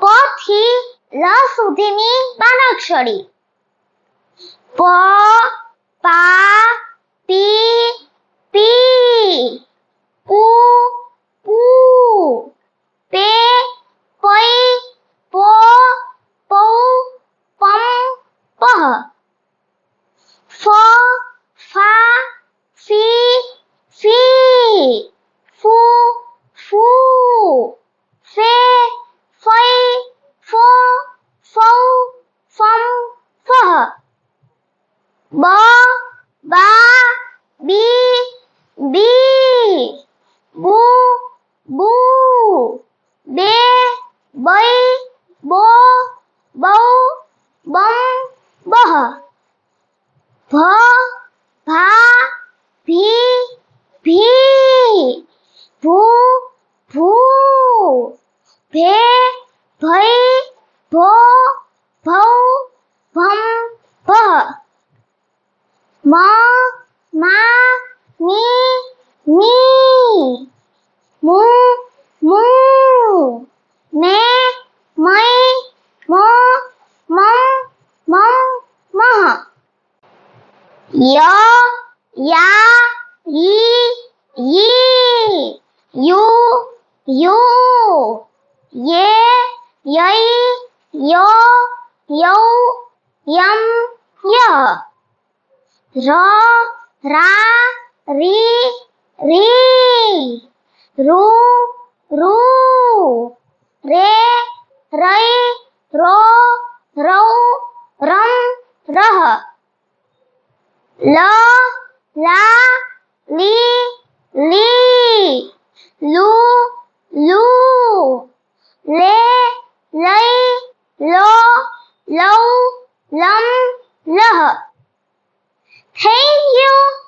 પ થી લ સુધીની બારાક્ષરી. પ, પા, પી, પી, પુ, પૂ, પે, પઈ, પો, પૌ, પમ, પહ. ફ, ફા, ફી, ફી, ફુ, ફૂ, ફે, ફઈ, ફો, ફૌ, ફમ, ફહ. બ, બા, બી, બી, બુ, બૂ, બે, બઈ, બો, બૌ, બમ, બહ. ભ, ભા, ભી, ભી, ભૂ, ભૂ, ભે, ભઈ, ભો, ભૌ, ભમ, ભહ. મ, મા, મી, મી, મુ, મૂ, મે, મઈ, મો, મમ, મહ. ય, યા, ઈ, યી, યુ, યુ, યે, યઈ, યો, યૌ, યમ, યહ. ર, રા, રી, રી, રૂ, રૂ, રે, રઈ, રો, રૌ, રમ, રહ. લ, લા, લી, લી, લુ, લૂ, લે, લઈ, લો, લૌ, લમ, લહ. Thank you.